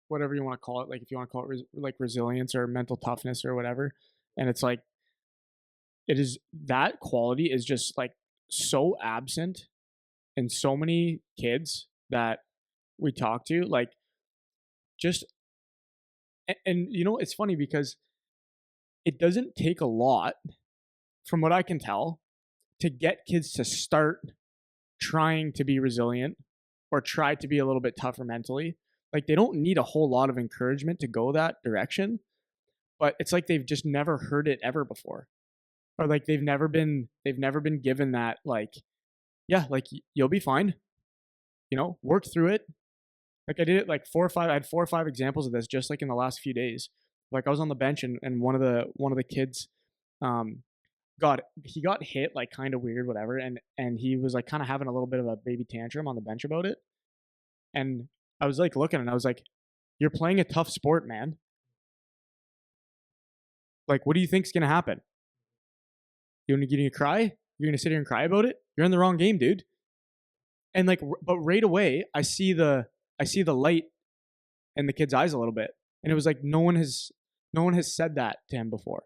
whatever you want to call it, like if you want to call it like resilience or mental toughness or whatever. And it's like, it is, that quality is just like so absent in so many kids that we talk to. Like, just, and you know, it's funny because it doesn't take a lot, from what I can tell, to get kids to start trying to be resilient or try to be a little bit tougher mentally. Like, they don't need a whole lot of encouragement to go that direction, but it's like they've just never heard it ever before. Or like they've never been given that, like, yeah, like you'll be fine. You know, work through it. Like I did it like I had 4 or 5 examples of this just like in the last few days. Like I was on the bench and one of the kids um he got hit like kind of weird, whatever, and he was like kind of having a little bit of a baby tantrum on the bench about it. And I was like looking and I was like, you're playing a tough sport, man. Like, what do you think's gonna happen? You're gonna cry? You're gonna sit here and cry about it? You're in the wrong game, dude. And like, but right away, I see the light in the kid's eyes a little bit, and it was like no one has said that to him before.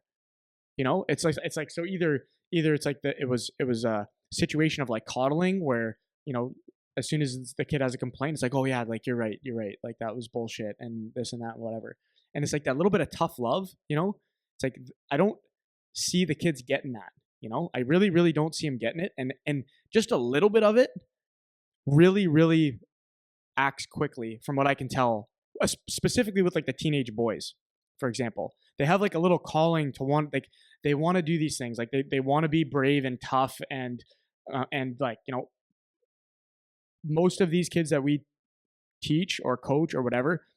You know, it's like so either it's like it was a situation of like coddling where, you know, as soon as the kid has a complaint, it's like, oh yeah, like you're right, like that was bullshit and this and that and whatever. And it's like that little bit of tough love, you know. It's like I don't see the kids getting that, you know. I really, really don't see them getting it, and just a little bit of it really, really acts quickly, from what I can tell, specifically with like the teenage boys, for example. They have like a little calling to want, like they want to do these things, like they want to be brave and tough and like, you know, most of these kids that we teach or coach or whatever,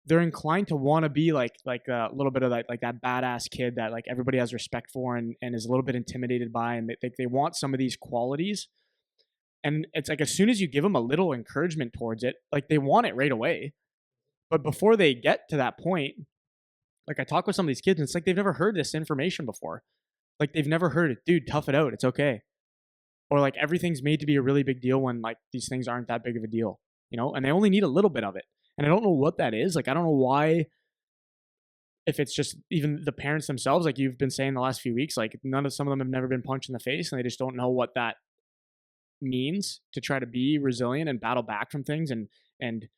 they're inclined to want to be like a little bit of like that badass kid that like everybody has respect for and is a little bit intimidated by, and they want some of these qualities. And it's like as soon as you give them a little encouragement towards it, like they want it right away. But before they get to that point, like I talk with some of these kids and it's like they've never heard this information before. Like they've never heard it, dude, tough it out, it's okay. Or like everything's made to be a really big deal when like these things aren't that big of a deal, you know, and they only need a little bit of it. And I don't know what that is. Like I don't know why, if it's just even the parents themselves, like you've been saying the last few weeks, like some of them have never been punched in the face and they just don't know what that means to try to be resilient and battle back from things and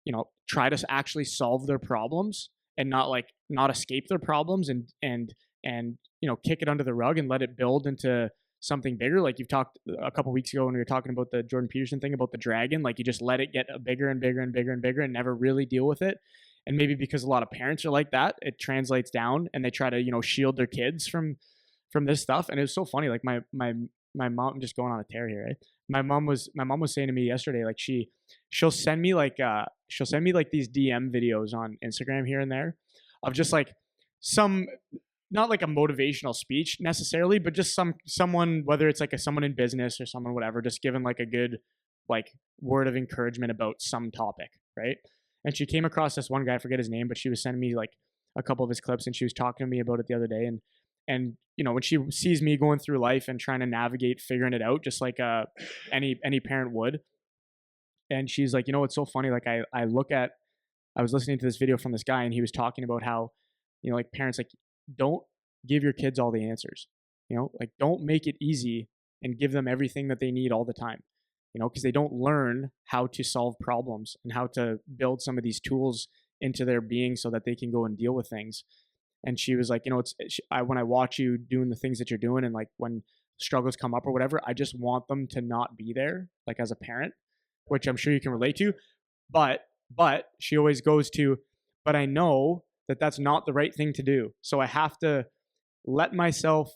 you know, try to actually solve their problems and not escape their problems and you know, kick it under the rug and let it build into something bigger. Like you've talked a couple weeks ago when we were talking about the Jordan Peterson thing about the dragon, like you just let it get bigger and bigger and bigger and bigger and never really deal with it. And maybe because a lot of parents are like that, it translates down and they try to, you know, shield their kids from this stuff. And it was so funny. Like my mom, I'm just going on a tear here, right? My mom was saying to me yesterday, like she'll send me like these DM videos on Instagram here and there of just like some, not like a motivational speech necessarily, but just someone, whether it's like someone in business or someone whatever, just giving like a good like word of encouragement about some topic, right? And she came across this one guy, I forget his name, but she was sending me like a couple of his clips and she was talking to me about it the other day. And you know, when she sees me going through life and trying to navigate figuring it out just like any parent would, and she's like, you know, it's so funny, like I was listening to this video from this guy and he was talking about how, you know, like parents, like don't give your kids all the answers, you know, like don't make it easy and give them everything that they need all the time, you know, because they don't learn how to solve problems and how to build some of these tools into their being so that they can go and deal with things. And she was like, you know, when I watch you doing the things that you're doing and like when struggles come up or whatever, I just want them to not be there, like as a parent, which I'm sure you can relate to. But she always goes to, but I know that that's not the right thing to do. So I have to let myself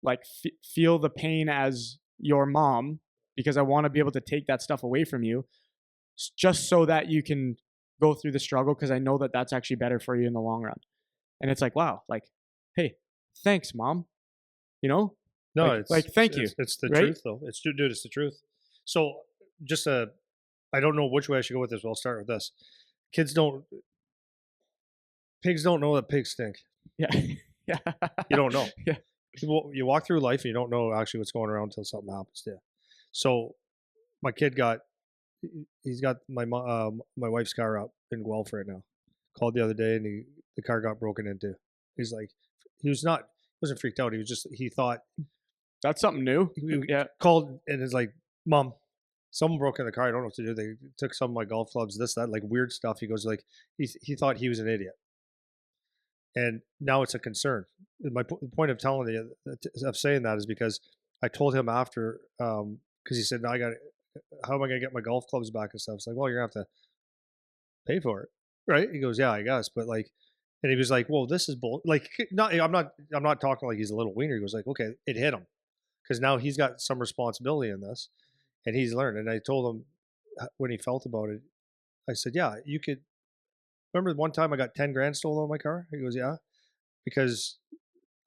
like feel the pain as your mom because I want to be able to take that stuff away from you just so that you can go through the struggle because I know that that's actually better for you in the long run. And it's like, wow, like, hey, thanks, mom. You know? No, like, it's like thank you. It's the right? truth, though. It's the truth. So, just I don't know which way I should go with this. But I'll start with this. Pigs don't know that pigs stink. Yeah. Yeah. You don't know. Yeah. You walk through life and you don't know actually what's going around until something happens to you. So, my kid he's got my wife's car up in Guelph right now Called the other day, and the car got broken into. He's like, he wasn't freaked out. He was just, he thought, That's something new. he Yeah. called and is like, Mom, someone broke in the car. I don't know what to do. They took some of my golf clubs, this, that, like weird stuff. He goes like, he thought he was an idiot. And now it's a concern. My point of telling you, of saying that is because I told him after, because he said, no, how am I going to get my golf clubs back and stuff? It's like, well, you're going to have to pay for it. Right. He goes, yeah, I guess. But like, and he was like, well, this is like, I'm not talking like he's a little wiener. He goes like, okay, it hit him because now he's got some responsibility in this and he's learned. And I told him when he felt about it, I said, yeah, you could remember one time I got 10 grand stolen on my car. He goes, yeah, because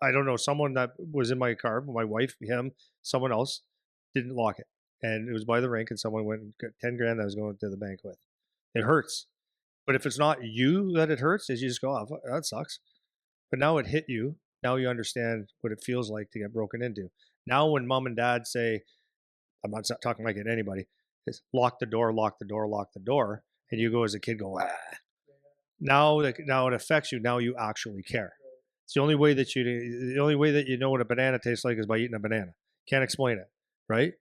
I don't know, someone that was in my car, my wife, him, someone else didn't lock it. And it was by the rink and someone went and got 10 grand that I was going to the bank with. It hurts. But if it's not you that it hurts, is you just go, oh, that sucks. But now it hit you. Now you understand what it feels like to get broken into. Now when mom and dad say, I'm not talking like it anybody, it's lock the door, lock the door, lock the door. And you go as a kid go, ah. Now it affects you. Now you actually care. It's the only way that you know what a banana tastes like is by eating a banana. Can't explain it, right?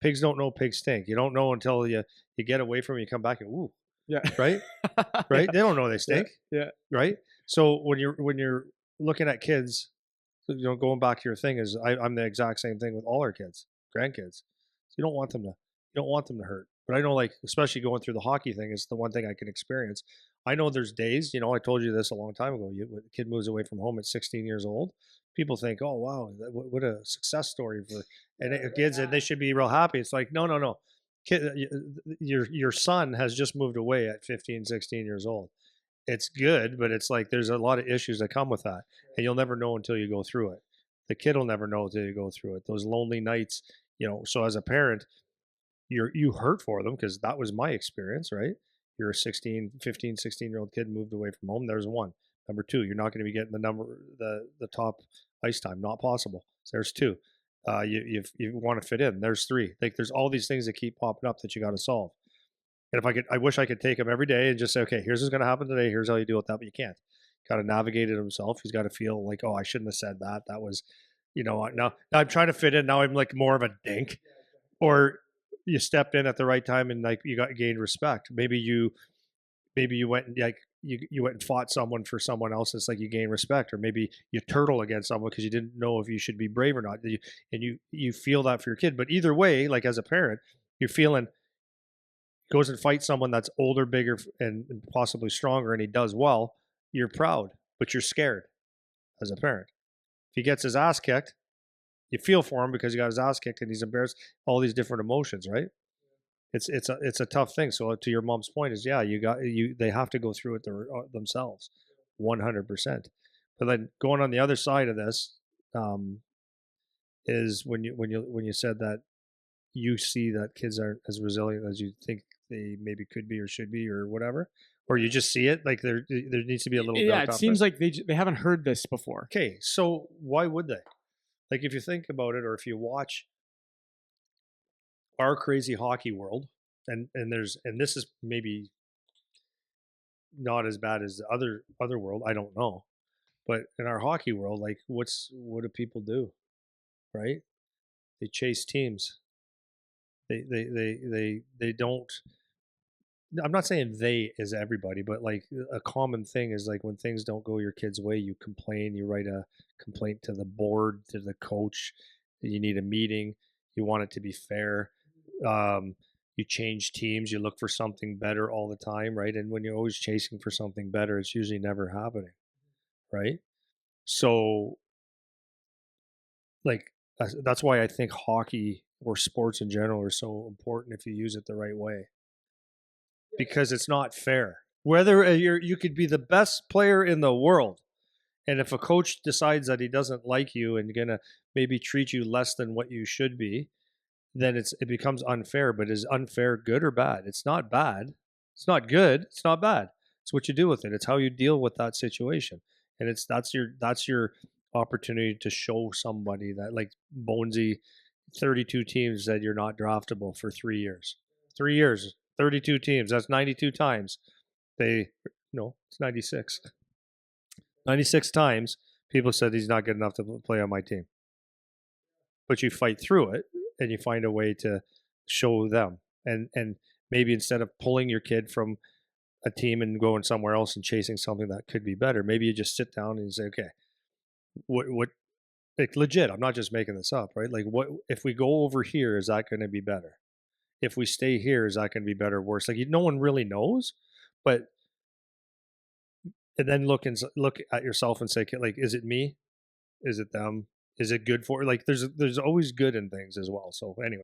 Pigs don't know pigs stink. You don't know until you get away from it, you come back and ooh, Yeah. right? Right? Yeah. They don't know they stink. Yeah. Right? So when you're looking at kids, going back to your thing is I'm the exact same thing with all our kids, grandkids. So you don't want them to hurt. But I know, like, especially going through the hockey thing is the one thing I can experience. I know there's days, I told you this a long time ago. When a kid moves away from home at 16 years old, people think, oh, wow, what a success story for kids, and they should be real happy. It's like, no, no, no. Kid, your son has just moved away at 15, 16 years old. It's good, but it's like there's a lot of issues that come with that, and you'll never know until you go through it. The kid will never know until you go through it. Those lonely nights, So as a parent, you hurt for them because that was my experience, right? You're a 16-year old kid moved away from home. There's one. Number two, you're not going to be getting the top ice time. Not possible. So there's two. You want to fit in. There's three. Like there's all these things that keep popping up that you got to solve. And I wish I could take him every day and just say, okay, here's what's going to happen today. Here's how you deal with that, but you can't. Got to navigate it himself. He's got to feel like, oh, I shouldn't have said that. That was, now I'm trying to fit in. Now I'm like more of a dink, or you stepped in at the right time and like you gained respect. Maybe you went and like you went and fought someone for someone else. It's like you gain respect, or maybe you turtle against someone because you didn't know if you should be brave or not. You feel that for your kid. But either way, like as a parent, you're feeling goes and fights someone that's older, bigger, and possibly stronger, and he does well. You're proud, but you're scared as a parent. If he gets his ass kicked, you feel for him because he got his ass kicked and he's embarrassed. All these different emotions, right? It's a tough thing. So to your mom's point is, yeah, they have to go through it themselves, 100%. But then going on the other side of this is when you said that you see that kids aren't as resilient as you think they maybe could be or should be or whatever, or you just see it like there needs to be a little bit. Yeah, it seems like they haven't heard this before. Okay, so why would they? Like if you think about it, or if you watch our crazy hockey world, and this is maybe not as bad as the other world, I don't know, but in our hockey world, like what do people do, right? They chase teams. They don't. I'm not saying they is everybody, but like a common thing is like when things don't go your kid's way, you complain, you write a complaint to the board, to the coach, you need a meeting, you want it to be fair. You change teams, you look for something better all the time, right? And when you're always chasing for something better, it's usually never happening, right? So, like, that's why I think hockey or sports in general are so important if you use it the right way. Because it's not fair. Whether you could be the best player in the world, and if a coach decides that he doesn't like you and gonna maybe treat you less than what you should be, then it becomes unfair. But is unfair good or bad? It's not bad. It's not good. It's not bad. It's what you do with it. It's how you deal with that situation, and that's your opportunity to show somebody that, like Bonesy, 32 teams said you're not draftable for 3 years. 3 years, 32 teams. That's 92 times. They No, it's 96. 96 times people said he's not good enough to play on my team. But you fight through it and you find a way to show them. And maybe instead of pulling your kid from a team and going somewhere else and chasing something that could be better, maybe you just sit down and you say, okay, what like legit, I'm not just making this up, right? Like what if we go over here, is that going to be better? If we stay here, is that going to be better or worse? Like no one really knows, but and then look at yourself and say, like, is it me? Is it them? Is it good for like there's always good in things as well. So anyway.